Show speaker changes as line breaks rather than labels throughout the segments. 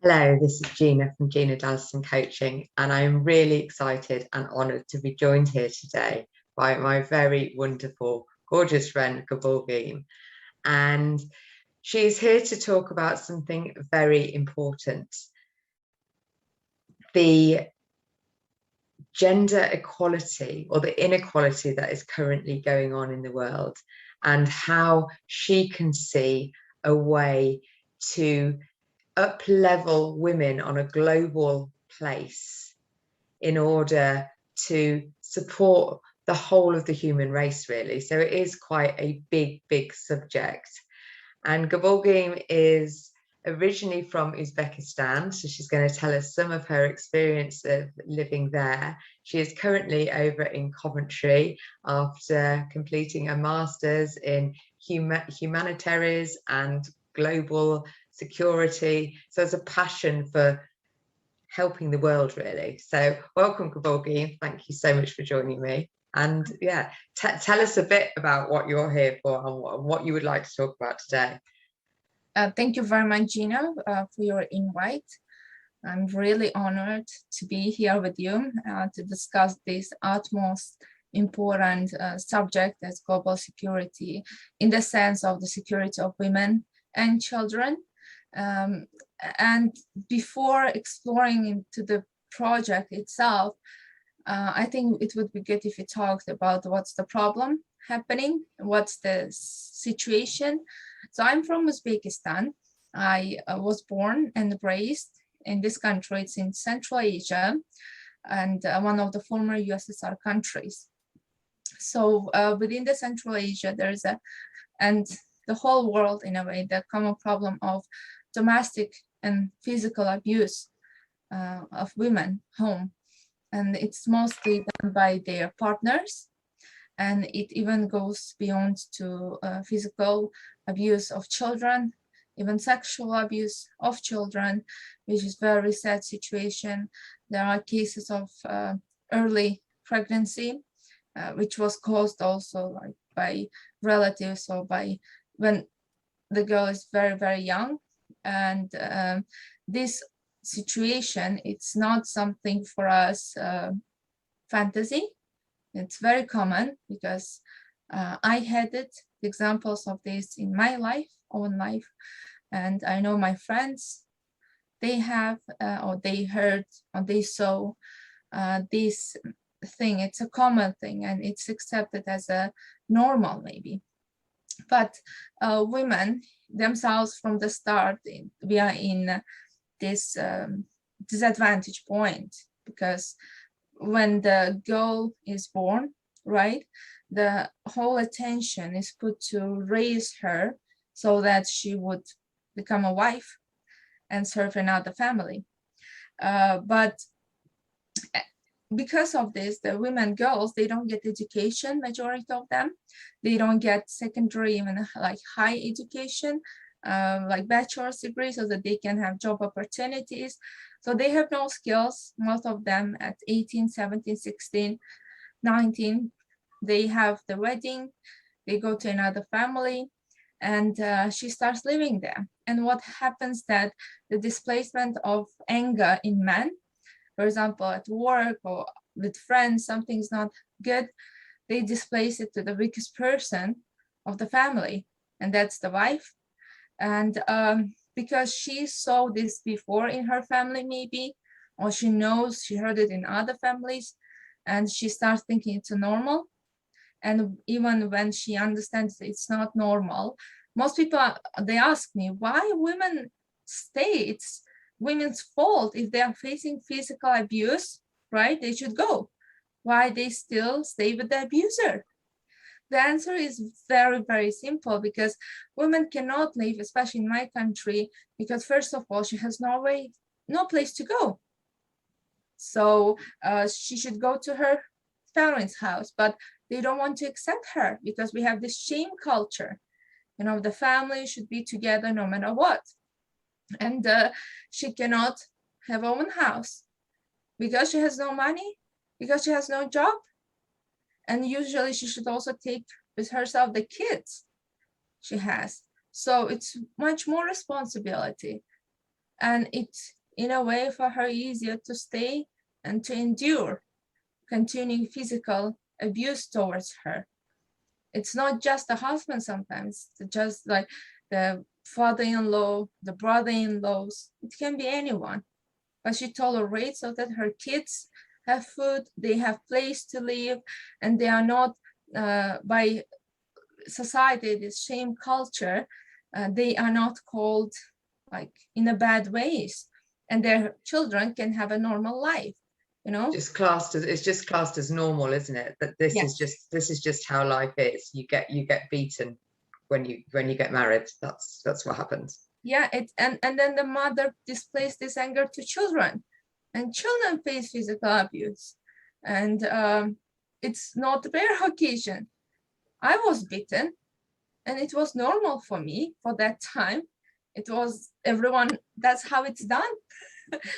Hello, this is Gina from Gina Dallison Coaching, and I'm really excited and honoured to be joined here today by my very wonderful, gorgeous friend, Gabor. And she's here to talk about something very important, the gender equality or the inequality that is currently going on in the world, and how she can see a way to up level women on a global place in order to support the whole of the human race, really. So it is quite a big subject. And Gaborgim is originally from Uzbekistan, so she's going to tell us some of her experience of living there. She is currently over in Coventry after completing a master's in humanitaries and global security. So there's a passion for helping the world, really. So welcome, Gaborgim. Thank you so much for joining me. And yeah, tell us a bit about what you're here for and what you would like to talk about today.
Thank you very much, Gina, for your invite. I'm really honored to be here with you to discuss this utmost important subject as global security in the sense of the security of women and children. And before exploring into the project itself, I think it would be good if we talked about what's the problem happening, what's the situation. So I'm from Uzbekistan. I was born and raised in this country. It's in Central Asia and one of the former USSR countries. So within the Central Asia, there's and the whole world in a way, the common problem of domestic and physical abuse of women home. And it's mostly done by their partners. And it even goes beyond to physical abuse of children, even sexual abuse of children, which is very sad situation. There are cases of early pregnancy, which was caused also like by relatives or by when the girl is very young. And this situation, it's not something for us fantasy. It's very common because I had examples of this in my own life, and I know my friends, they have or they heard or they saw this thing. It's a common thing and it's accepted as a normal maybe. But women themselves from the start, we are in this disadvantage point, because when the girl is born, right, the whole attention is put to raise her so that she would become a wife and serve another family. But because of this, the women girls, they don't get education, majority of them. They don't get secondary, even like high education, like bachelor's degree, so that they can have job opportunities. So they have no skills, most of them at 18, 17, 16, 19. They have the wedding, they go to another family, and she starts living there. And what happens that the displacement of anger in men, for example, at work or with friends, something's not good, they displace it to the weakest person of the family, and that's the wife. And because she saw this before in her family maybe, or she knows, she heard it in other families, and she starts thinking it's a normal. And even when she understands it's not normal, most people, they ask me, why women stay? It's women's fault. If they are facing physical abuse, right, they should go. Why they still stay with the abuser? The answer is very simple, because women cannot leave, especially in my country, because first of all, she has no place to go. So she should go to her parents' house, but they don't want to accept her because we have this shame culture. You know, the family should be together no matter what. And she cannot have her own house because she has no money, because she has no job. And usually she should also take with herself the kids she has. So it's much more responsibility. And it's in a way for her easier to stay and to endure continuing physical abuse towards her. It's not just the husband sometimes, just like the father-in-law, the brother-in-laws, it can be anyone. But she tolerates so that her kids have food, they have place to live, and they are not by society, this shame culture, they are not called like in a bad ways, and their children can have a normal life, you know.
Just classed as, it's just classed as normal, isn't it? That this
Yes.
is just how life is. You get beaten when you get married. That's what happens.
Yeah, and then the mother displays this anger to children, and children face physical abuse, and it's not a rare occasion. I was beaten, and it was normal for me for that time. It was everyone. That's how it's done.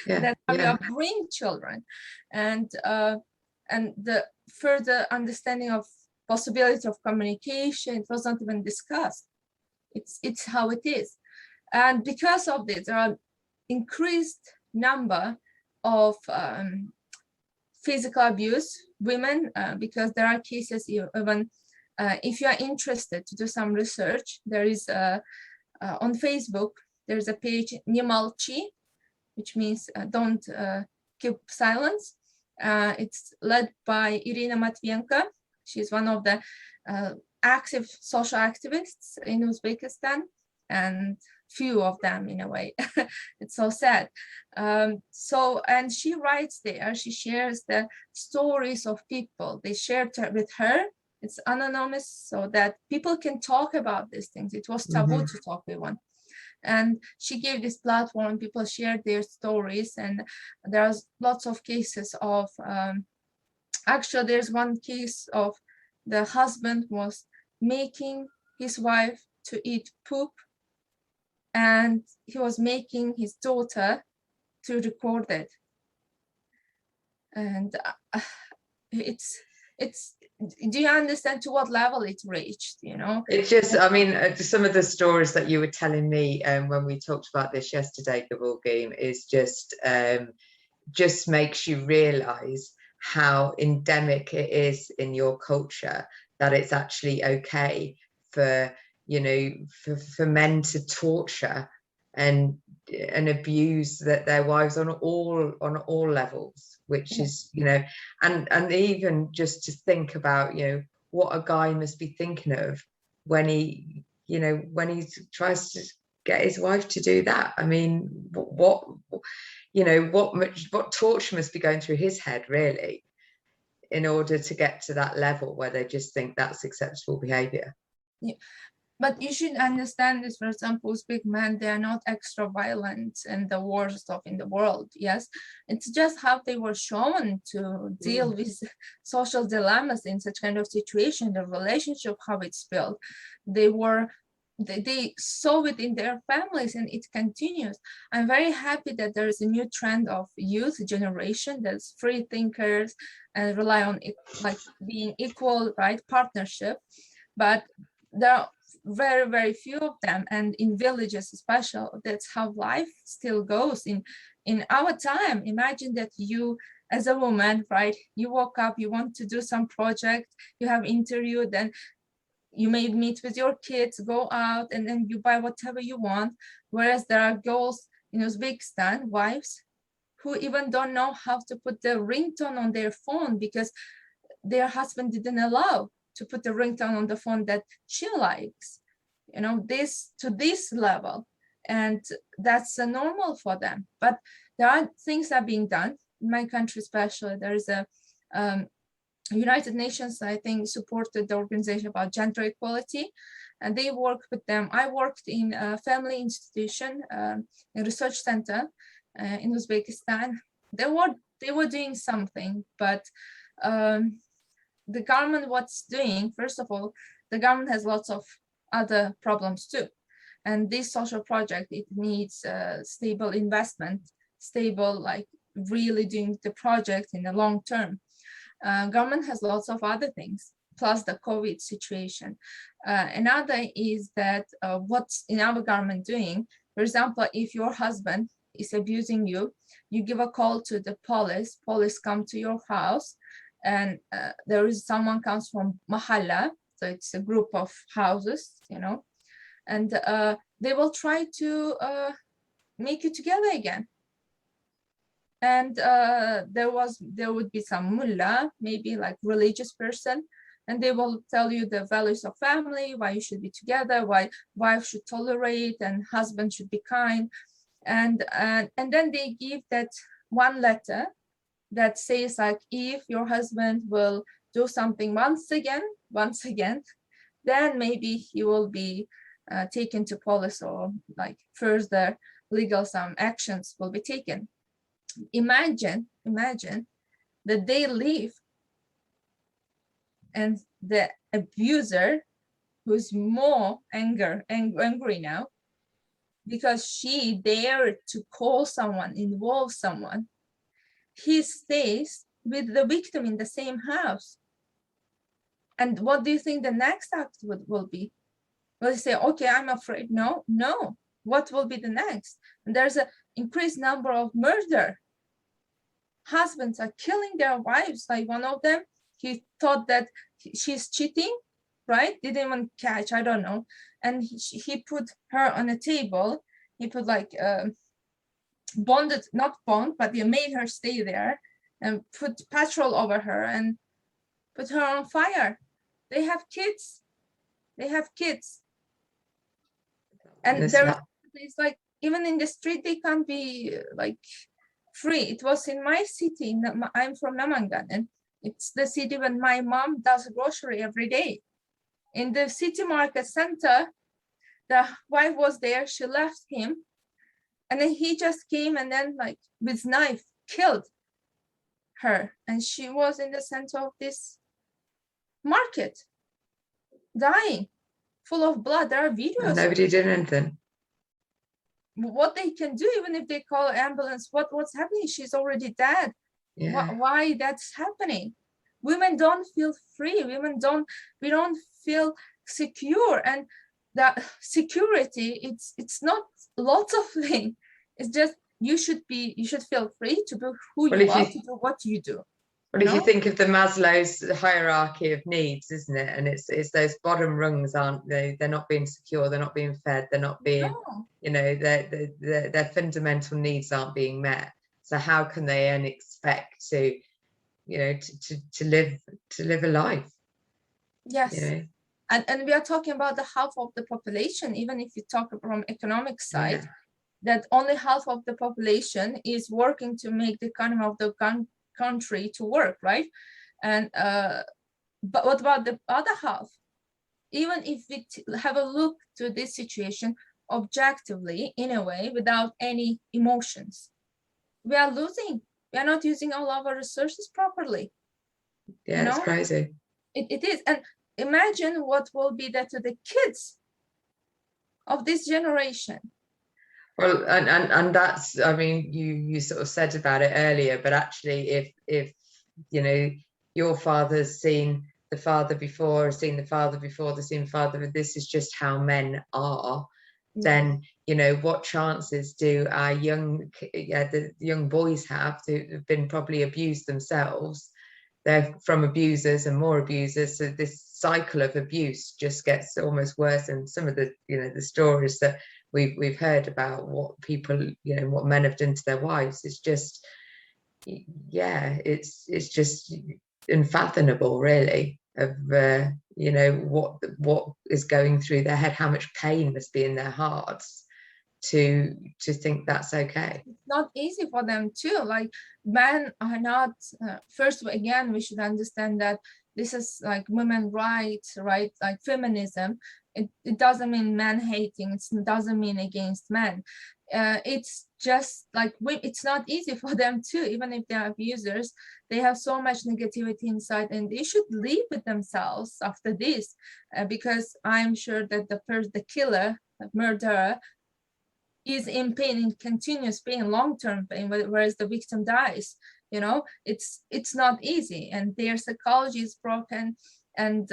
Yeah,
That's how
yeah.
you bring children, and the further understanding of possibility of communication, it was not even discussed. It's how it is, and because of this, there are increased number of physical abuse women, because there are cases even if you are interested to do some research, there is on Facebook, there's a page Nimalchi, which means don't keep silence. It's led by Irina Matvienko. She's one of the active social activists in Uzbekistan, and few of them in a way. It's so sad. And she writes there, she shares the stories of people. They shared with her. It's anonymous so that people can talk about these things. It was taboo to talk with one. And she gave this platform, people shared their stories, and there's lots of cases of, actually there's one case of the husband was making his wife to eat poop, and he was making his daughter to record it. And it's, do you understand to what level it reached, you know?
It just, I mean, some of the stories that you were telling me when we talked about this yesterday, the ball game, is just makes you realize how endemic it is in your culture, that it's actually okay for, you know, for men to torture and abuse their wives on all levels, which is, you know, and even just to think about, you know, what a guy must be thinking of when he, you know, when he tries to get his wife to do that. I mean, what you know, what torture must be going through his head, really, in order to get to that level where they just think that's acceptable behavior.
Yeah. But you should understand this, for example, Uzbek men, they are not extra violent and the worst of in the world, yes? It's just how they were shown to deal with social dilemmas in such kind of situation, the relationship, how it's built. They saw it in their families, and it continues. I'm very happy that there is a new trend of youth generation that's free thinkers and rely on it, like being equal, right, partnership. But there are very, very few of them, and in villages especially, that's how life still goes. In our time, imagine that you as a woman, right, you woke up, you want to do some project, you have interview, then you may meet with your kids, go out, and then you buy whatever you want. Whereas there are girls in Uzbekistan, wives, who even don't know how to put the ringtone on their phone because their husband didn't allow to put the ringtone on the phone that she likes, you know, this to this level. And that's normal for them. But there are things that are being done in my country, especially. There is a United Nations, I think, supported the organization about gender equality, and they work with them. I worked in a family institution, a research center in Uzbekistan. They were doing something, but the government, what's doing, first of all, the government has lots of other problems too. And this social project, it needs stable investment, stable, like really doing the project in the long term. Government has lots of other things, plus the COVID situation. Another is that what's in our government doing, for example, if your husband is abusing you, you give a call to the police come to your house, and there is someone comes from mahalla, so it's a group of houses, you know, and they will try to make you together again. And there would be some mullah, maybe like religious person, and they will tell you the values of family, why you should be together, why wife should tolerate and husband should be kind. And then they give that one letter that says like, if your husband will do something once again, then maybe he will be taken to police, or like further legal some actions will be taken. Imagine that they leave, and the abuser, who's more angry now because she dared to call someone, involve someone, he stays with the victim in the same house. And what do you think the next act will be? Will they say, okay, I'm afraid? No. What will be the next? And there's an increased number of murder. Husbands are killing their wives. Like one of them, he thought that she's cheating, right? Didn't even catch, I don't know. And he put her on a table. He put like not bond, but he made her stay there and put petrol over her and put her on fire. They have kids. And it's like, even in the street, they can't be like free. It was in my city. I'm from Namangan, and it's the city when my mom does grocery every day. In the city market center, the wife was there. She left him, and then he just came and then like with knife killed her, and she was in the center of this market, dying, full of blood. There are videos.
And nobody did anything.
What they can do, even if they call ambulance, what's happening? She's already dead.
Yeah.
Why that's happening? Women don't feel free. We don't feel secure. And that security, it's not lots of things. It's just you should feel free to be who you are, to do what you do.
Well, if you think of the Maslow's hierarchy of needs, isn't it? And it's those bottom rungs, aren't they? They're not being secure, they're not being fed, they're not being, you know, their fundamental needs aren't being met. So how can they then expect to, you know, to live a life?
Yes.
You know?
And we are talking about the half of the population, even if you talk from economic side, that only half of the population is working to make the economy of the country to work, right? And but what about the other half? Even if we have a look to this situation objectively, in a way, without any emotions, we are losing. We are not using all our resources properly.
Yeah, you know? It's crazy.
It is. And imagine what will be that to the kids of this generation.
Well, and that's, I mean, you sort of said about it earlier, but actually if you know, your father's seen the father before, seen the father before, they've seen the father, this is just how men are, then, you know, what chances do our the young boys have who have been probably abused themselves? They're from abusers and more abusers, so this cycle of abuse just gets almost worse. And some of the, you know, the stories that we've heard about what people, you know, what men have done to their wives, it's just, yeah, it's just unfathomable, really, of you know, what is going through their head, how much pain must be in their hearts to think that's okay.
It's not easy for them too. Like, men are not first, again, we should understand that this is like women's rights, right? Like feminism. It doesn't mean man hating. It doesn't mean against men. It's just like, it's not easy for them too. Even if they're abusers, they have so much negativity inside, and they should live with themselves after this, because I'm sure that the killer, the murderer, is in pain, in continuous pain, long-term pain, whereas the victim dies. You know, it's not easy, and their psychology is broken, and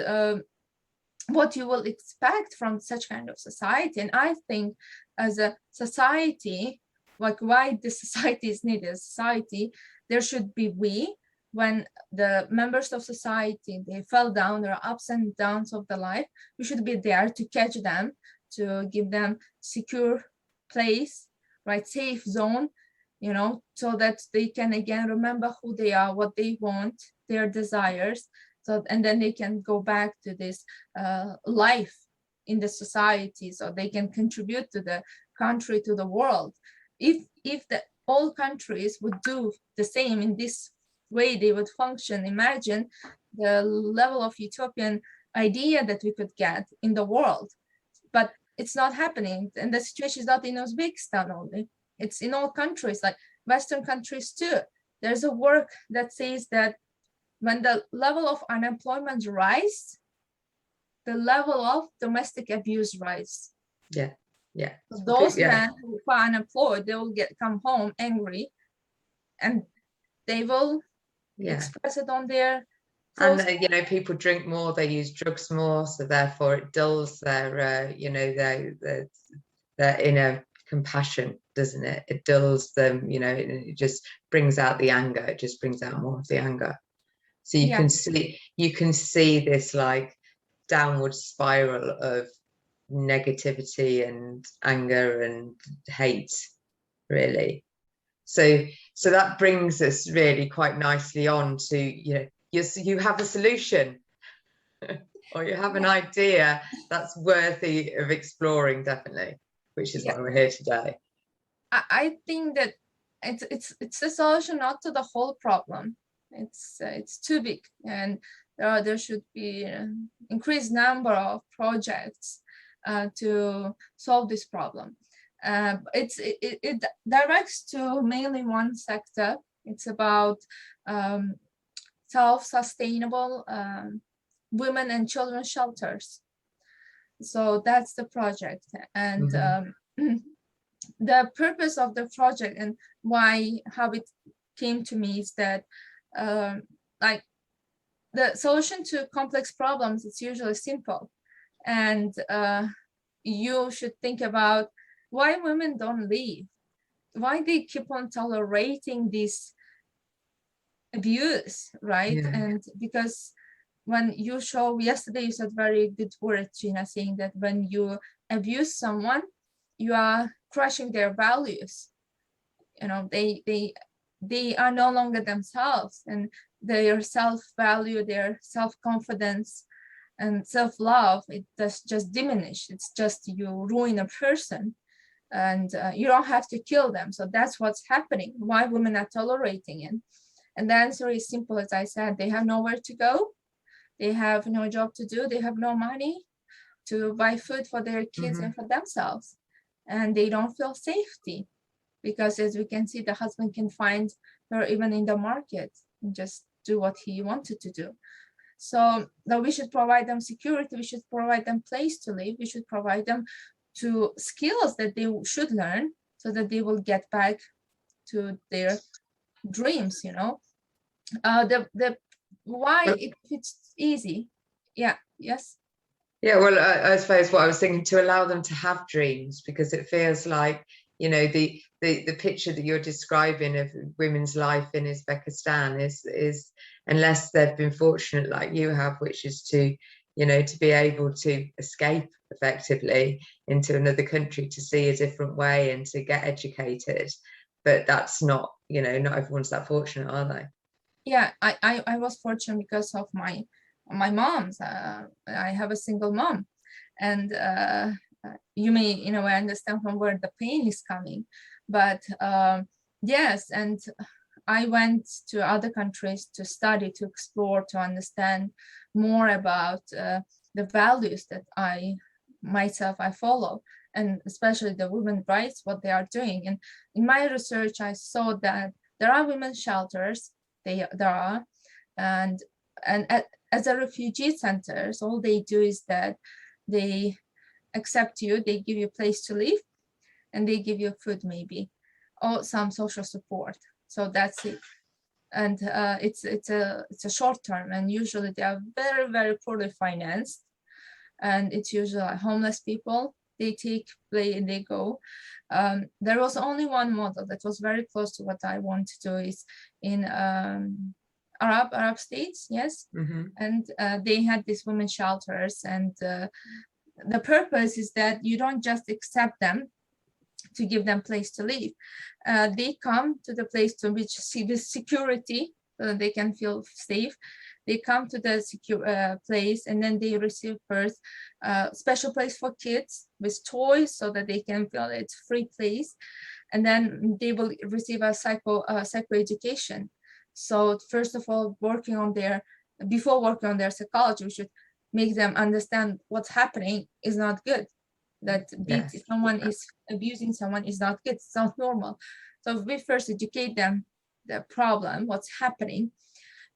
what you will expect from such kind of society. And I think as a society, like why the society is needed. Society, there should be we, when the members of society, they fell down, there are ups and downs of the life, we should be there to catch them, to give them secure place, right, safe zone, you know, so that they can again remember who they are, what they want, their desires. So, and then they can go back to this life in the society, so they can contribute to the country, to the world. If all countries would do the same in this way, they would function. Imagine the level of utopian idea that we could get in the world. But it's not happening, and the situation is not in Uzbekistan only. It's in all countries, like Western countries too. There's a work that says that when the level of unemployment rise, the level of domestic abuse rise.
Yeah, yeah.
Those men who are unemployed, they will come home angry, and they will express it on their clothes.
And you know, people drink more, they use drugs more, so therefore it dulls their you know, their inner compassion, doesn't it? It dulls them, you know, it just brings out the anger, it just brings out more of the anger. So you can see this like downward spiral of negativity and anger and hate, really. So that brings us really quite nicely on to, you know, you have a solution or you have an idea that's worthy of exploring, definitely, which is why we're here today.
I think that it's a solution not to the whole problem. It's too big, and there should be an increased number of projects to solve this problem. It directs to mainly one sector. It's about self-sustainable women and children shelters. So that's the project, and the purpose of the project and how it came to me is that like the solution to complex problems, it's usually simple, and you should think about why women don't leave, why they keep on tolerating this abuse, right? And because when you show, yesterday you said very good word, Gina, saying that when you abuse someone, you are crushing their values. You know, they are no longer themselves, and their self-value, their self-confidence and self-love, it does just diminish. It's just you ruin a person, and you don't have to kill them. So that's what's happening, why women are tolerating it. And the answer is simple, as I said, they have nowhere to go, they have no job to do, they have no money to buy food for their kids and for themselves, and they don't feel safety, because as we can see, the husband can find her even in the market and just do what he wanted to do. So now we should provide them security, we should provide them place to live, we should provide them to skills that they should learn so that they will get back to their dreams, you know. Why if it's easy. Yes.
Yeah, well, I suppose what I was thinking, to allow them to have dreams, because it feels like, you know, the picture that you're describing of women's life in Uzbekistan is unless they've been fortunate like you have, which is to, you know, to be able to escape effectively into another country, to see a different way and to get educated. But that's not, you know, not everyone's that fortunate, are they?
Yeah, I was fortunate because of my mom's. I have a single mom, and you may, in a way, understand from where the pain is coming. But yes, and I went to other countries to study, to explore, to understand more about the values that I follow, and especially the women's rights, what they are doing. And in my research, I saw that there are women's shelters, there are, and as a refugee centers, all they do is that they accept you, they give you a place to live, and they give you food maybe, or some social support. So that's it. And it's a short term, and usually they are very, very poorly financed, and it's usually homeless people. they take play and they go. There was only one model that was very close to what I want to do, is in Arab states, yes. And they had these women shelters, and the purpose is that you don't just accept them to give them place to live. They come to the place to which see the security, so that they can feel safe. They come to the secure place, and then they receive first special place for kids with toys, so that they can feel it's free place. And then they will receive a psycho education. So first of all, before working on their psychology, we should make them understand what's happening is not good. That someone is abusing someone is not good, it's not normal. So we first educate them the problem, what's happening,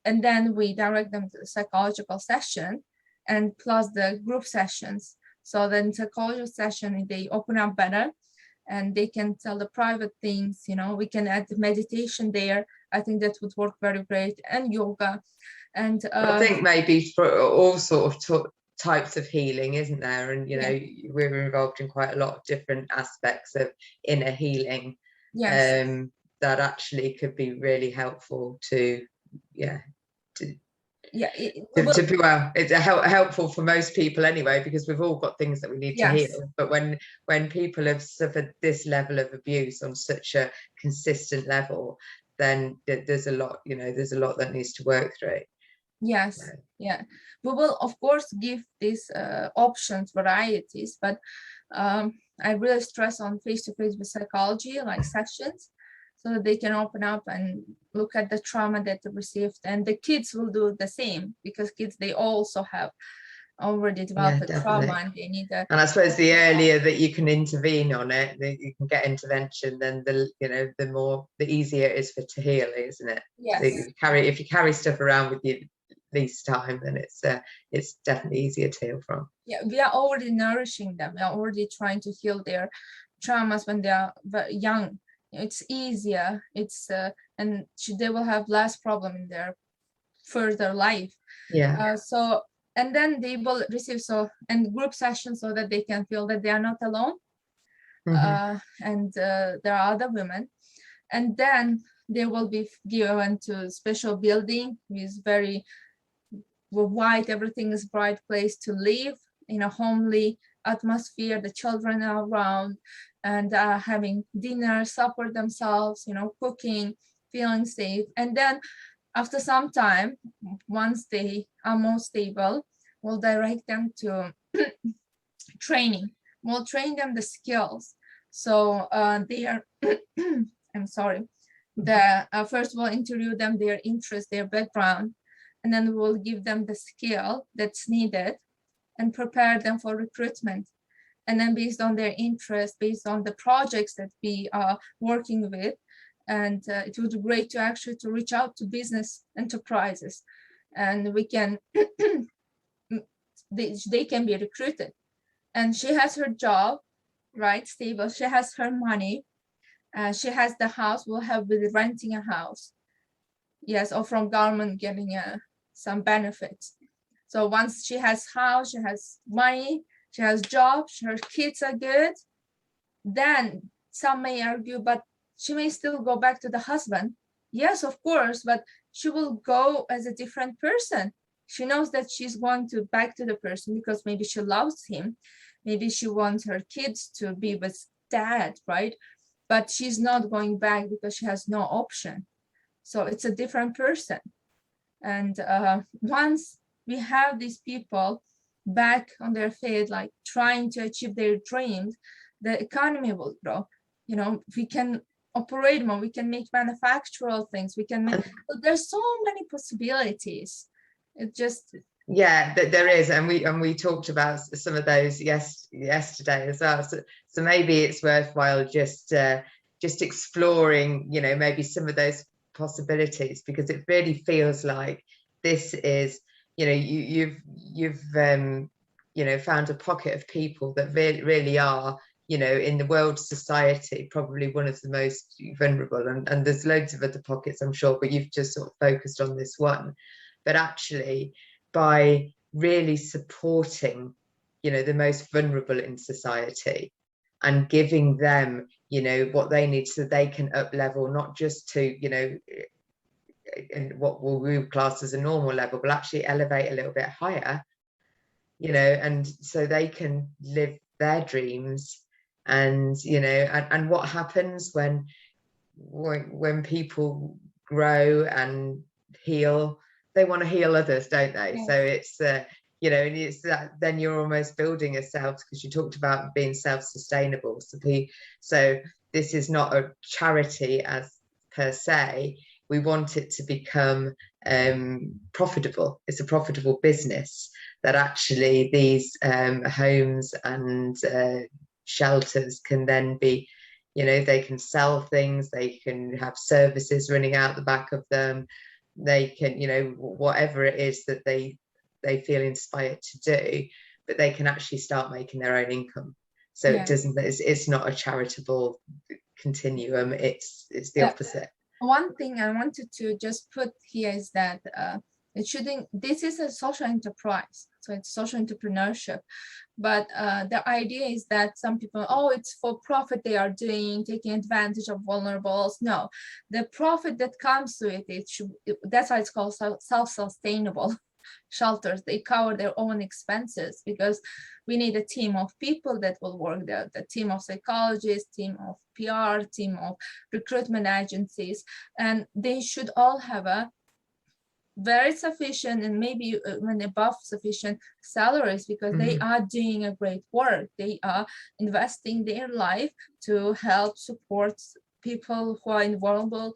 and then we direct them to the psychological session, and plus the group sessions. So then psychological session, they open up better, and they can tell the private things, you know. We can add meditation there. I think that would work very great, and yoga. And
I think maybe for all sort of types of healing, isn't there? And you know, we're involved in quite a lot of different aspects of inner healing, that actually could be really helpful to it's helpful for most people anyway, because we've all got things that we need to heal. But when people have suffered this level of abuse on such a consistent level, then there's a lot, you know, there's a lot that needs to work through.
Yes, yeah, we will of course give these options, varieties, but I really stress on face-to-face with psychology, like sessions, so that they can open up and look at the trauma that they received. And the kids will do the same, because kids, they also have already developed the trauma, and they need that.
And I suppose the earlier that you can intervene on it, that you can get intervention, then the easier it is to heal, isn't it?
Yes.
So if you carry stuff around with you least time, then it's definitely easier to heal from.
Yeah, we are already nourishing them. We are already trying to heal their traumas when they are young. It's easier. It's and they will have less problem in their further life. So, and then they will receive and group sessions, so that they can feel that they are not alone. And there are other women, and then they will be given to special building with very white, everything is bright place to live in a homely atmosphere. The children are around and having dinner, supper themselves, you know, cooking, feeling safe. And then after some time, once they are more stable, we'll direct them to training. We'll train them the skills. So they are, I'm sorry, first we'll interview them, their interest, their background, and then we'll give them the skill that's needed and prepare them for recruitment. And then based on their interest, based on the projects that we are working with, and it would be great to actually reach out to business enterprises, and we can, they can be recruited. And she has her job, right, stable. She has her money. She has the house. We'll have with renting a house. Yes, or from government getting some benefits. So once she has house, she has money, she has job, her kids are good, then some may argue, but she may still go back to the husband. Yes, of course, but she will go as a different person. She knows that she's going to back to the person because maybe she loves him. Maybe she wants her kids to be with dad, right? But she's not going back because she has no option. So it's a different person. And once we have these people back on their feet, like trying to achieve their dreams, the economy will grow. You know, we can operate more, we can make manufactural things, we can make, there's so many possibilities. It just,
yeah, there is, and we talked about some of those yesterday as well. So maybe it's worthwhile just exploring, you know, maybe some of those possibilities, because it really feels like this is, you know, you've you know, found a pocket of people that really are, you know, in the world society, probably one of the most vulnerable, and there's loads of other pockets, I'm sure, but you've just sort of focused on this one. But actually, by really supporting you know, the most vulnerable in society, and giving them, you know, what they need so they can up level, not just to, you know, what we class as a normal level, but actually elevate a little bit higher, you know, and so they can live their dreams. And, you know, and what happens when people grow and heal, they want to heal others, don't they? Yeah. So it's you know, and it's that then you're almost building a self, because you talked about being self-sustainable. So this is not a charity as per se. We want it to become profitable. It's a profitable business, that actually these homes and shelters can then be, you know, they can sell things, they can have services running out the back of them, they can, you know, whatever it is that they feel inspired to do, but they can actually start making their own income. So yeah. It's not a charitable continuum, it's the opposite.
One thing I wanted to just put here is that this is a social enterprise, so it's social entrepreneurship, but the idea is that some people, oh, it's for profit they are doing, taking advantage of vulnerables. No, the profit that comes to it that's why it's called self-sustainable shelters. They cover their own expenses, because we need a team of people that will work there, the team of psychologists, team of PR, team of recruitment agencies, and they should all have a very sufficient and maybe even above sufficient salaries, because they are doing a great work. They are investing their life to help support people who are in vulnerable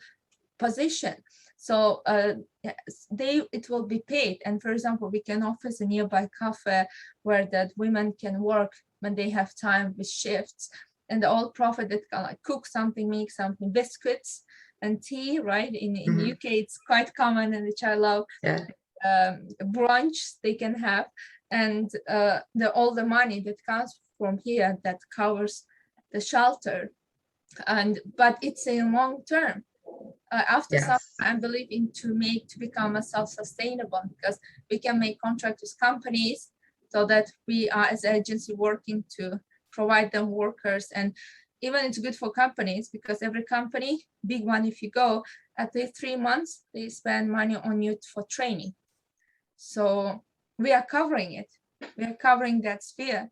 position. So it will be paid. And for example, we can offer a nearby cafe where that women can work when they have time with shifts, and all profit that can like cook something, make something, biscuits and tea, right? In UK, it's quite common, and which I love. Yeah. Brunch they can have, and all the money that comes from here that covers the shelter, but it's a long term. After some, I believe to become a self-sustainable, because we can make contracts with companies, so that we are as an agency working to provide them workers. And even it's good for companies, because every company, big one, if you go, at least 3 months, they spend money on you for training. So we are covering it. We are covering that sphere,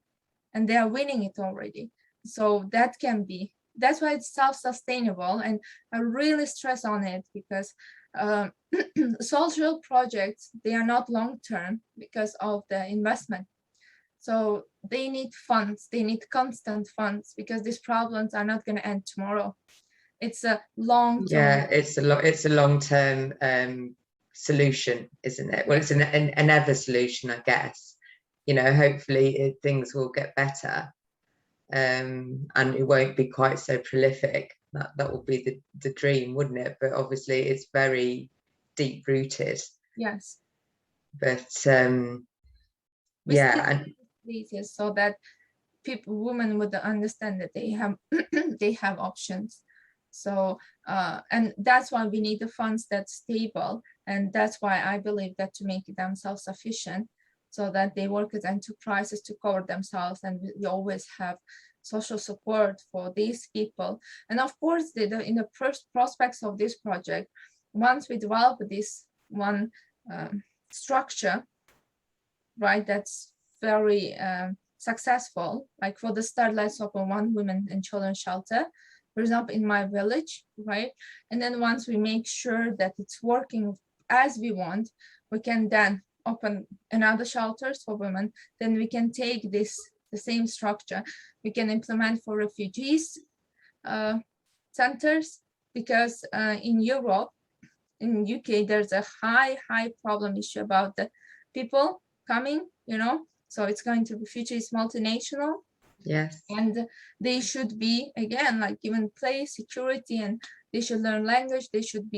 and they are winning it already. So that's why it's self-sustainable. And I really stress on it, because social projects, they are not long-term because of the investment. So they need funds, they need constant funds, because these problems are not going to end tomorrow. It's a long-term.
Yeah, it's a long-term solution, isn't it? Well, it's an ever solution, I guess. You know, hopefully things will get better, and it won't be quite so prolific. That will be the dream, wouldn't it? But obviously it's very deep rooted.
Yes.
But yeah, and
so that women would understand that they have they have options. So and that's why we need the funds that's stable, and that's why I believe that to make them self-sufficient, so that they work as enterprises to cover themselves, and we always have social support for these people. And of course, in the first prospects of this project, once we develop this one structure, right, that's very successful, like for the start, let's open one women and children shelter, for example, in my village, right? And then once we make sure that it's working as we want, we can then open another shelters for women. Then we can take the same structure, we can implement for refugees centers, because in Europe, in UK, there's a high problem issue about the people coming, you know, so it's going to be refugees, multinational.
Yes.
And they should be, again, like given place, security, and they should learn language, they should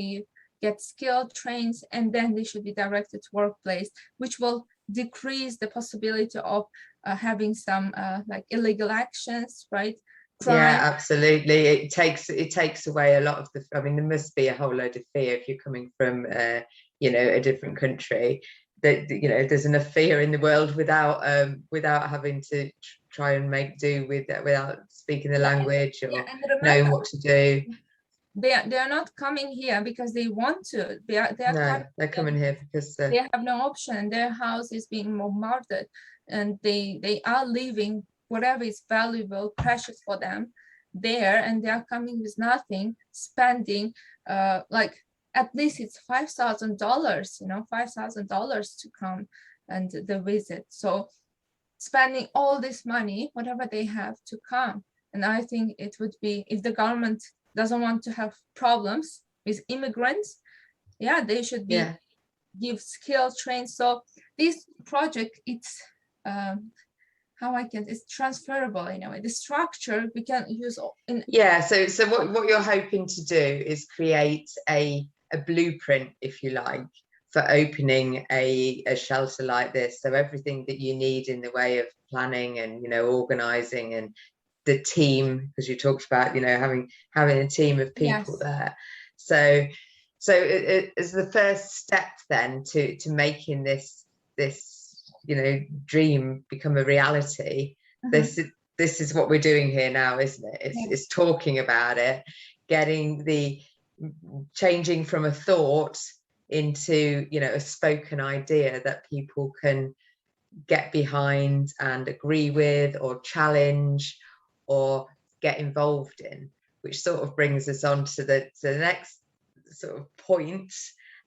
get skilled, trained, and then they should be directed to workplace, which will decrease the possibility of having some like illegal actions, right?
Crime. Yeah, absolutely. It takes away a lot of the, I mean, there must be a whole load of fear if you're coming from you know, a different country. that, you know, there's enough fear in the world without having to try and make do with that, without speaking the language or
and remember,
knowing what to do.
they are not coming here because they want to. They are
No, they're coming here because
they have no option. Their house is being bombarded, and they are leaving whatever is valuable, precious for them there, and they are coming with nothing, spending like at least it's $5,000, you know, $5,000 to come and the visit. So spending all this money, whatever they have, to come. And I think it would be, if the government doesn't want to have problems with immigrants, yeah, they should be give skill train. So this project, it's it's transferable in a way. The structure we can use in.
So what you're hoping to do is create a blueprint, if you like, for opening a shelter like this. So everything that you need in the way of planning and, you know, organizing, and the team, because you talked about, you know, having a team of people there. So it is the first step then to making this you know, dream become a reality. This is what we're doing here now, isn't it? It's talking about it, changing from a thought into, you know, a spoken idea that people can get behind and agree with, or challenge, or get involved in, which sort of brings us on to the next sort of point.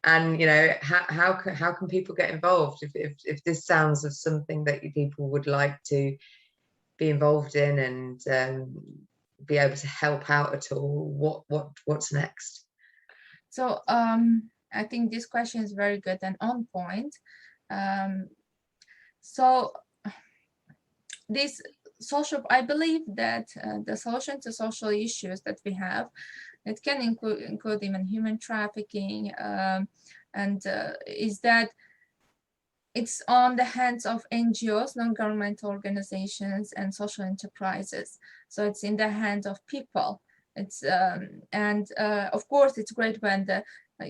And, you know, how can people get involved if this sounds of something that people would like to be involved in and be able to help out at all? What's next?
So I think this question is very good and on point. So this social, I believe that the solution to social issues that we have, it can include even human trafficking, is that it's on the hands of NGOs, non-governmental organizations, and social enterprises. So it's in the hands of people. It's of course it's great when the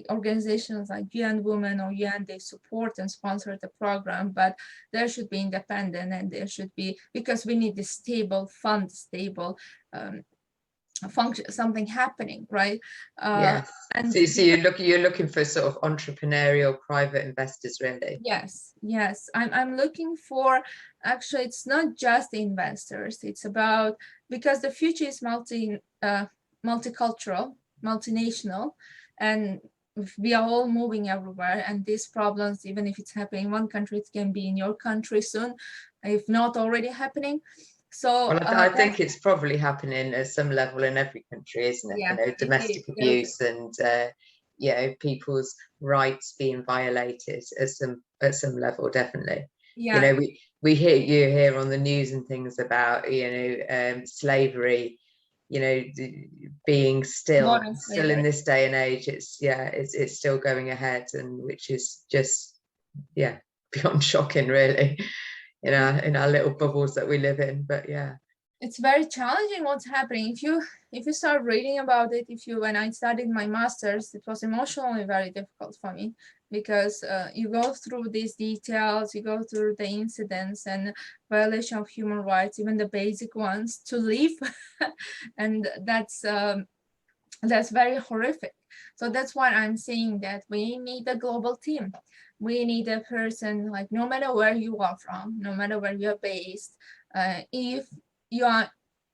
organizations like UN Women or UN, they support and sponsor the program, but there should be independent, and there should be, because we need this stable fund, stable function, something happening, right?
Yes.
And
so you're looking for sort of entrepreneurial private investors, really?
Yes. I'm looking for, actually, it's not just the investors. It's about, because the future is multicultural, multinational, and we are all moving everywhere. And these problems, even if it's happening in one country, it can be in your country soon, if not already happening. So
well, I think it's probably happening at some level in every country, isn't it? You know, domestic abuse and you know, people's rights being violated at some level, definitely. You know, you hear on the news and things about, you know, slavery, you know, being still in this day and age. It's still going ahead, and which is just beyond shocking, really. In our little bubbles that we live in. But
it's very challenging what's happening. If you start reading about it, when I studied my master's, it was emotionally very difficult for me, because you go through these details, you go through the incidents and violation of human rights, even the basic ones, to live. And that's very horrific. So that's why I'm saying that we need a global team. We need a person, like, no matter where you are from, no matter where you're based, if you are,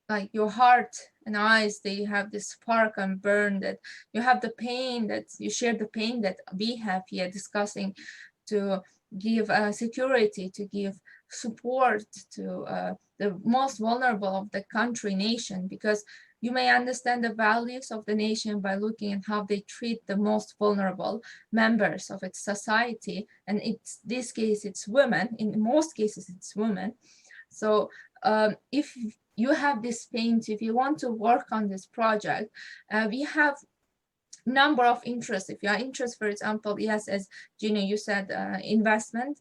like, your heart and eyes, they have this spark and burn, that you have the pain, that you share the pain that we have here, discussing, to give security, to give support to the most vulnerable of the country, nation, because you may understand the values of the nation by looking at how they treat the most vulnerable members of its society. And it's this case, it's women. In most cases, it's women. So if you have this pain, if you want to work on this project, we have number of interests. If you are interested, for example, yes, as Gina, you said, investment,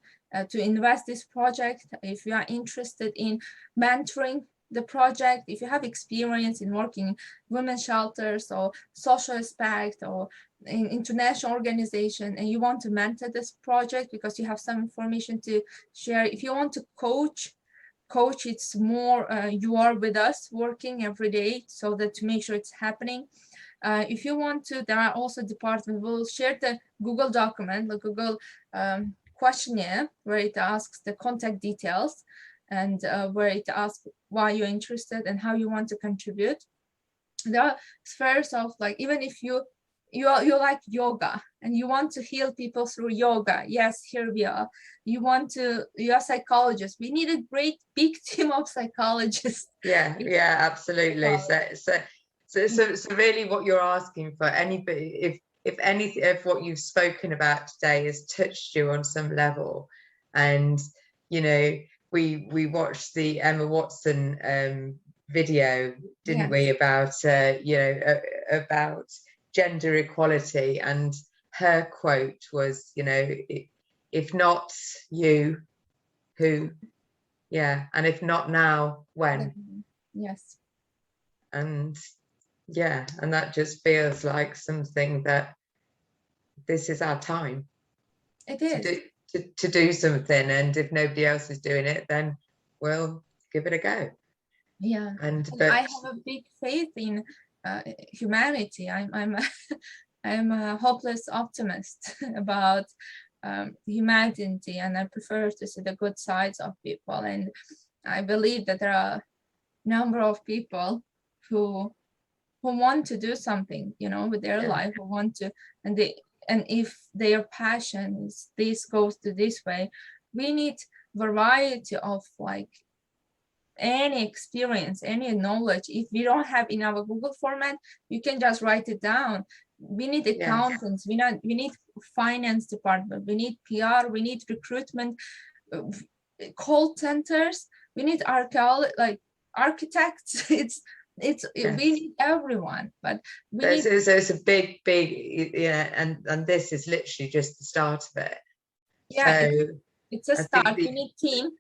to invest this project. If you are interested in mentoring the project, if you have experience in working in women's shelters or social aspect or in international organization, and you want to mentor this project because you have some information to share, if you want to coach, it's more you are with us working every day so that to make sure it's happening. If you want to, there are also departments, we'll share the Google document, the Google questionnaire, where it asks the contact details and where it asks why you're interested and how you want to contribute. There are spheres of, like, even if you like yoga and you want to heal people through yoga, yes, here we are. You're a psychologist, we need a great big team of psychologists.
Yeah, absolutely. So really what you're asking for, anybody, if anything, if what you've spoken about today has touched you on some level, and you know, we watched the Emma Watson video, didn't we, about about gender equality, and her quote was, if not you, who? Yeah, and if not now, when?
Yes.
And yeah, and that just feels like something that this is our time.
It is.
To do something, and if nobody else is doing it, then we'll give it a go.
Yeah, but I have a big faith in humanity. I'm a hopeless optimist about humanity, and I prefer to see the good sides of people. And I believe that there are a number of people who want to do something, with their life, who want to, and if their passion is this goes to this way, we need variety of, like, any experience, any knowledge. If we don't have in our Google format, you can just write it down. We need accountants, we need finance department, we need PR, we need recruitment, call centers, we need architects. We need everyone, but
there's a big and this is literally just the start of it.
Yeah, so it's a start. We need team.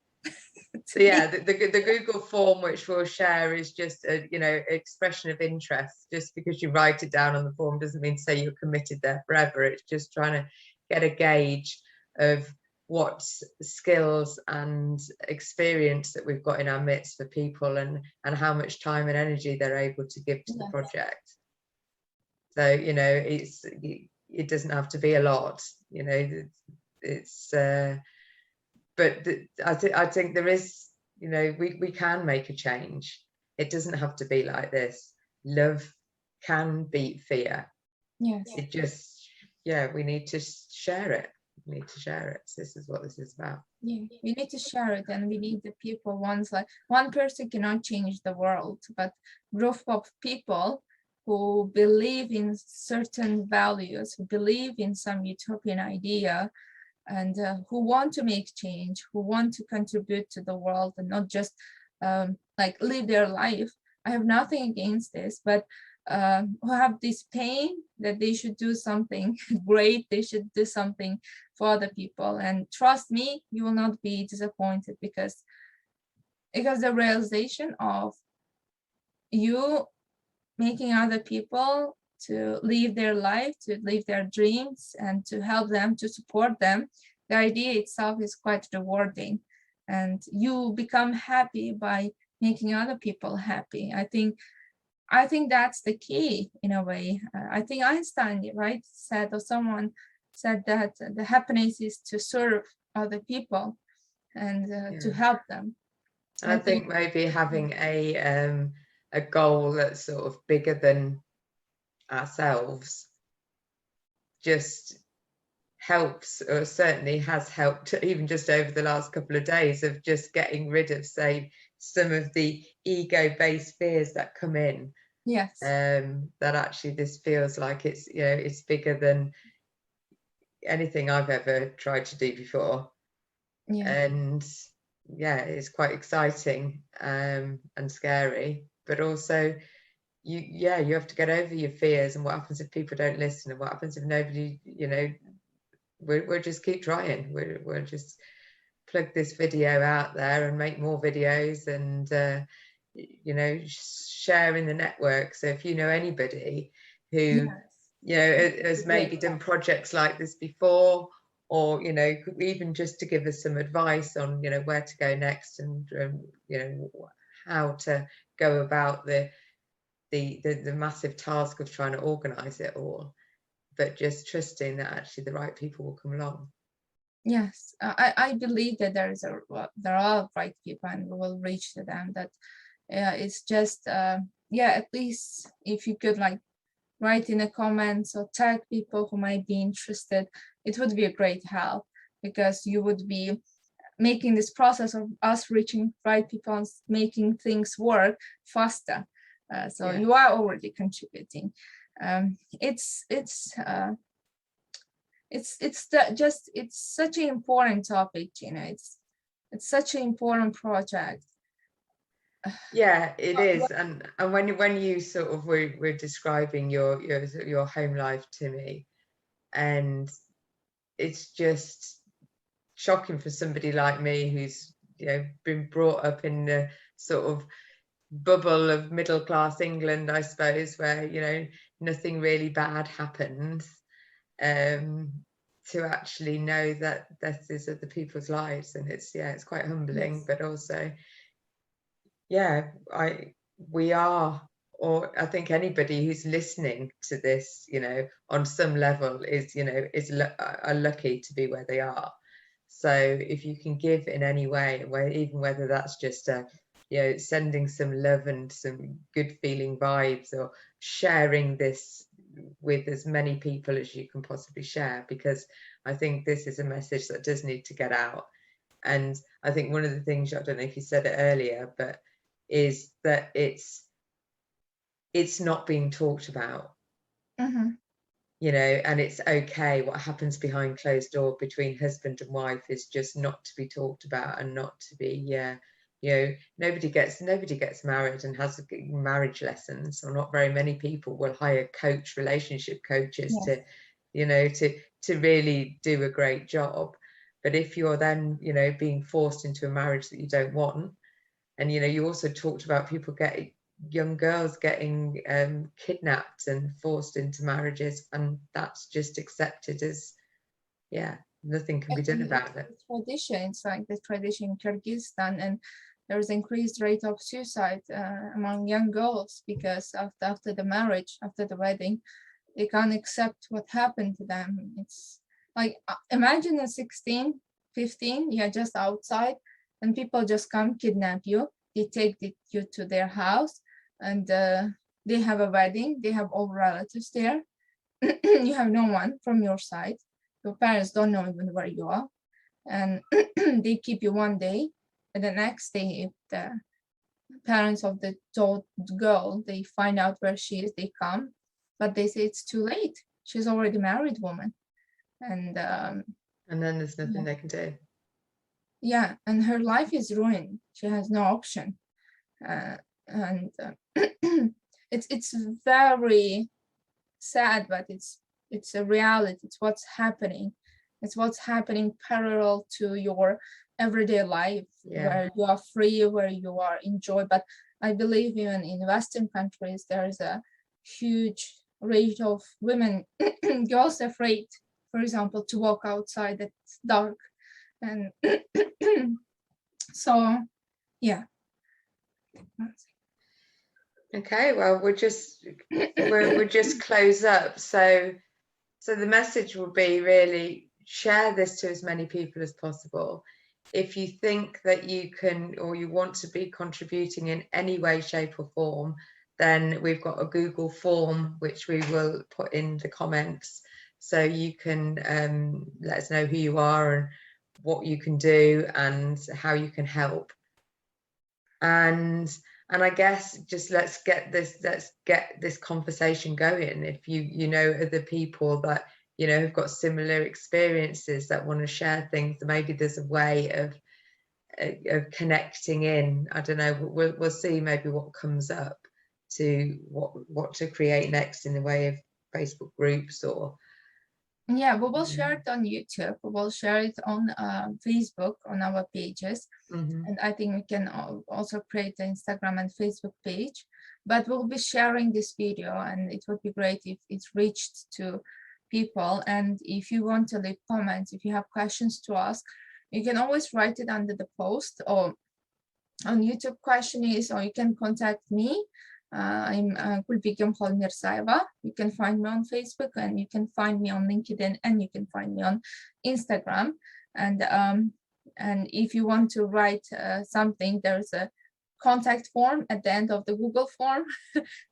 So yeah, the Google form, which we'll share, is just a expression of interest. Just because you write it down on the form doesn't mean to say you're committed there forever. It's just trying to get a gauge of what skills and experience that we've got in our midst for people, and how much time and energy they're able to give to the project. So it doesn't have to be a lot. It's but I think there is, we can make a change. It doesn't have to be like this. Love can beat fear.
Yes.
It just, we need to share it. We need to share it. So this is what this is about.
Yeah, we need to share it, and we need the people. One person cannot change the world, but group of people who believe in certain values, who believe in some utopian idea, and who want to make change, who want to contribute to the world, and not just live their life. I have nothing against this, but who have this pain that they should do something great, they should do something for other people. And trust me, you will not be disappointed, because the realization of you making other people to live their life, to live their dreams, and to help them, to support them, the idea itself is quite rewarding, and you become happy by making other people happy. I think that's the key, in a way. I think Einstein, right, said, or someone said, that the happiness is to serve other people and to help them.
I think maybe having a goal that's sort of bigger than ourselves just helps, or certainly has helped, even just over the last couple of days, of just getting rid of, say, some of the ego-based fears that come in.
Yes.
That actually this feels like it's it's bigger than anything I've ever tried to do before. And it's quite exciting and scary, but also you have to get over your fears. And what happens if people don't listen, and what happens if nobody, we'll just keep trying. We'll just plug this video out there and make more videos, and you know, sharing the network. So if you know anybody who,
Yes.
you know, has maybe done projects like this before, or, you know, even just to give us some advice on, you know, where to go next, and you know, how to go about the massive task of trying to organize it all, but just trusting that actually the right people will come along.
Yes, I believe that there are right people, and we will reach to them. That it's just yeah, at least if you could like write in the comments or tag people who might be interested, it would be a great help, because you would be making this process of us reaching right people and making things work faster. So you are already contributing. It's such an important topic, you know. It's such an important project.
Yeah, it is. And when you sort of were describing your home life to me, and it's just shocking for somebody like me who's, you know, been brought up in the sort of bubble of middle class England, I suppose, where, you know, nothing really bad happens, to actually know that this is other people's lives. And it's, yeah, it's quite humbling. Yes. But also, yeah, we are, or I think anybody who's listening to this, you know, on some level is, you know, are lucky to be where they are. So if you can give in any way, even whether that's just you know, sending some love and some good feeling vibes, or sharing this with as many people as you can possibly share, because I think this is a message that does need to get out. And I think one of the things, I don't know if you said it earlier, but is that it's not being talked about.
Mm-hmm.
You know, and it's okay. What happens behind closed door between husband and wife is just not to be talked about, and not to be, you know, nobody gets married and has marriage lessons, or not very many people will hire relationship coaches. Yes. To, you know, to really do a great job. But if you're then, you know, being forced into a marriage that you don't want, and, you know, you also talked about people young girls getting kidnapped and forced into marriages, and that's just accepted as, yeah, nothing can be done about it.
Tradition, it's like the tradition in Kyrgyzstan, and there's increased rate of suicide among young girls, because after the marriage, after the wedding, they can't accept what happened to them. It's like, imagine a 16, 15, you're just outside, and people just come kidnap you. They take you to their house, and they have a wedding. They have all relatives there. You have no one from your side. Your parents don't know even where you are. And they keep you one day. And the next day, if the parents of the told girl, they find out where she is, they come. But they say it's too late. She's already a married woman. And
then there's nothing they can do.
Yeah, and her life is ruined. She has no option. It's very sad, but it's a reality. It's what's happening. It's what's happening parallel to your everyday life, where you are free, where you are enjoy. But I believe even in Western countries, there is a huge rate of women, girls afraid, for example, to walk outside at dark. And so, yeah.
Okay, well, we'll just close up. So the message will be, really share this to as many people as possible. If you think that you can, or you want to be contributing in any way, shape or form, then we've got a Google form which we will put in the comments, so you can let us know who you are and what you can do and how you can help. And I guess just let's get this conversation going. If you know other people that, you know, have got similar experiences that want to share things, maybe there's a way of connecting in. I don't know, we'll see maybe what comes up, to what to create next in the way of Facebook groups, or
Yeah, we will share it on YouTube. We will share it on Facebook on our pages. And I think we can also create an Instagram and Facebook page. But we'll be sharing this video, and it would be great if it reached to people. And if you want to leave comments, if you have questions to ask, you can always write it under the post or on YouTube questionnaires, or you can contact me. I'm Gulbegim Mirzaeva. You can find me on Facebook, and you can find me on LinkedIn, and you can find me on Instagram. And if you want to write something, there's a contact form at the end of the Google form.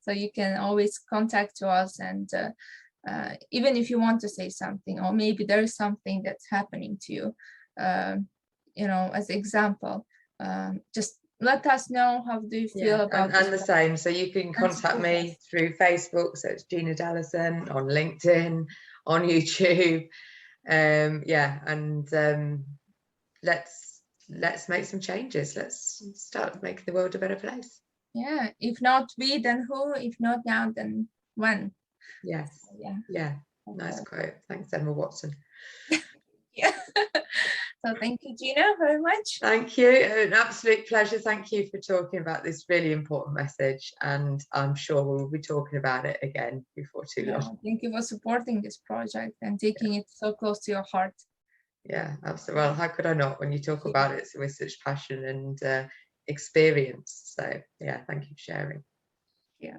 So you can always contact us, and even if you want to say something, or maybe there is something that's happening to you, you know, as example, just let us know. How do you feel about
and the same, so you can contact me through Facebook, so it's Gina Dallison, on LinkedIn, on YouTube. And let's make some changes. Let's start making the world a better place.
Yeah, if not we, then who? If not now, then when?
Yes. Yeah. Nice quote. Thanks, Emma Watson.
Yeah. So thank you, Gina, very much.
Thank you. An absolute pleasure. Thank you for talking about this really important message, and I'm sure we'll be talking about it again before too long.
Thank you for supporting this project and taking it so close to your heart.
Yeah, absolutely. Well, how could I not when you talk about it with such passion and experience? So yeah, thank you for sharing.
Yeah.